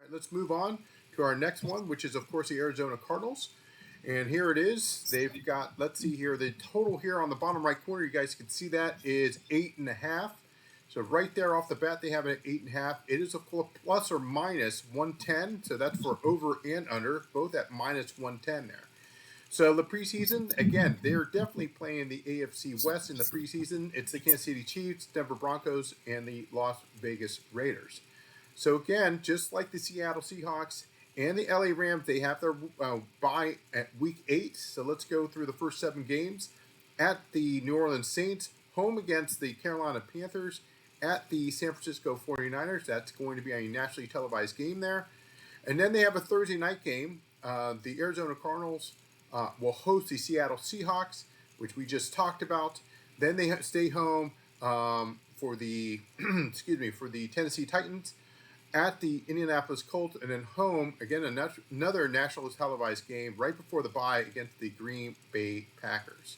right, let's move on to our next one, which is, of course, the Arizona Cardinals. And here it is. They've got, let's see here, the total here on the bottom right corner, you guys can see that is 8.5. So right there off the bat, they have it at 8.5. It is a plus or minus 110. So that's for over and under, both at minus 110 there. So the preseason, again, they're definitely playing the AFC West in the preseason. It's the Kansas City Chiefs, Denver Broncos, and the Las Vegas Raiders. So again, just like the Seattle Seahawks and the LA Rams, they have their bye at week 8. So let's go through the first 7 games. At the New Orleans Saints, home against the Carolina Panthers, at the San Francisco 49ers. That's going to be a nationally televised game there. And then they have a Thursday night game. The Arizona Cardinals will host the Seattle Seahawks, which we just talked about. Then they stay home for the for the Tennessee Titans, at the Indianapolis Colts, and then home again another national televised game right before the bye against the Green Bay Packers.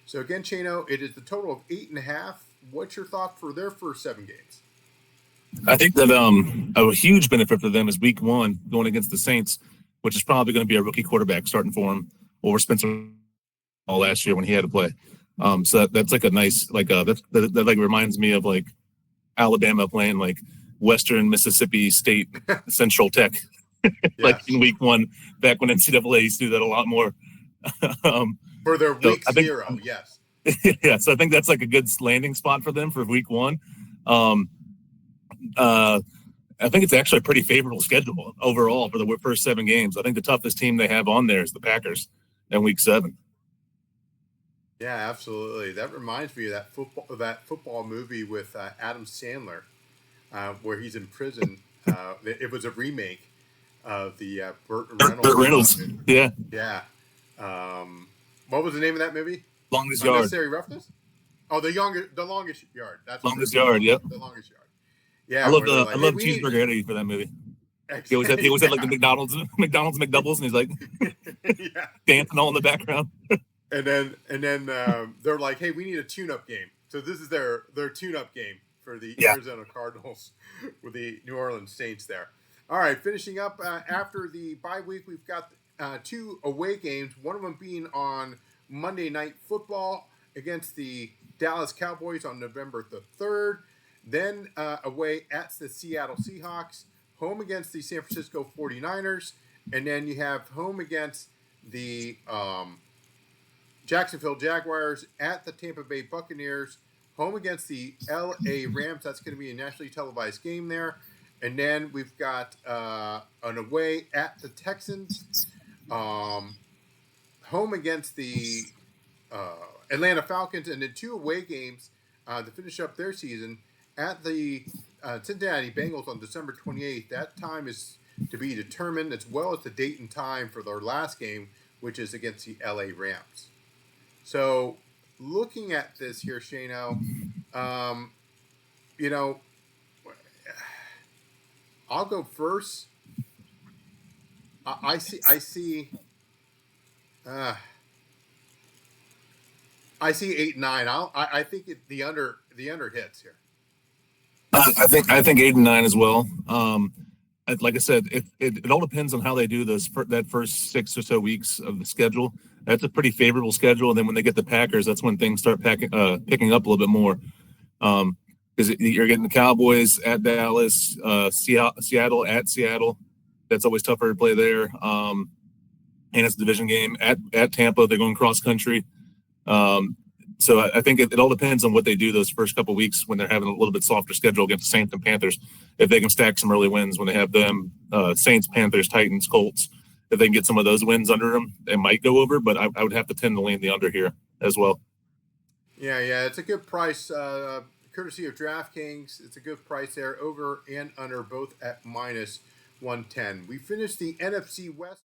So again, Chano, it is the total of 8.5. What's your thought for their first 7 games? I think that a huge benefit for them is week 1 going against the Saints, which is probably going to be a rookie quarterback starting for him over Spencer all last year when he had to play. So that's like a nice that like reminds me of like Alabama playing like Western Mississippi State Central Tech like in week 1 back when NCAA used to do that a lot more. For their week 0, yes. Yeah, so I think that's like a good landing spot for them for week 1. I think it's actually a pretty favorable schedule overall for the first 7 games. I think the toughest team they have on there is the Packers in week 7. Yeah, absolutely. That reminds me of that football movie with Adam Sandler, where he's in prison. It was a remake of the Burt Reynolds. Yeah. Yeah. What was the name of that movie? Longest Yard. Unnecessary Roughness? Oh, the Longest Yard. That's Longest Yard. Yep. The Longest Yard. Yeah. I love Cheeseburger Eddie for that movie. He always had like the McDonald's McDoubles, and he's like dancing all in the background. And then they're like, hey, we need a tune-up game. So this is their tune-up game for the Arizona Cardinals with the New Orleans Saints there. All right, finishing up after the bye week, we've got 2 away games, one of them being on Monday Night Football against the Dallas Cowboys on November the 3rd. Then away at the Seattle Seahawks, home against the San Francisco 49ers, and then you have home against the Jacksonville Jaguars, at the Tampa Bay Buccaneers, home against the LA Rams. That's going to be a nationally televised game there. And then we've got an away at the Texans, home against the Atlanta Falcons, and then 2 away games to finish up their season at the Cincinnati Bengals on December 28th. That time is to be determined, as well as the date and time for their last game, which is against the LA Rams. So looking at this here, Shano, I'll go first. I see 8-9. I think the under hits here. I think 8-9 as well. Like I said, it all depends on how they do that first 6 or so weeks of the schedule. That's a pretty favorable schedule, and then when they get the Packers, that's when things start picking up a little bit more. Because you're getting the Cowboys at Dallas, Seattle at Seattle. That's always tougher to play there. And it's a division game at Tampa. They're going cross country. So I think it all depends on what they do those first couple of weeks when they're having a little bit softer schedule against the Saints and Panthers. If they can stack some early wins when they have them, Saints, Panthers, Titans, Colts, if they can get some of those wins under them, they might go over. But I would have to tend to lean the under here as well. Yeah, it's a good price, courtesy of DraftKings. It's a good price there, over and under, both at minus 110. We finished the NFC West.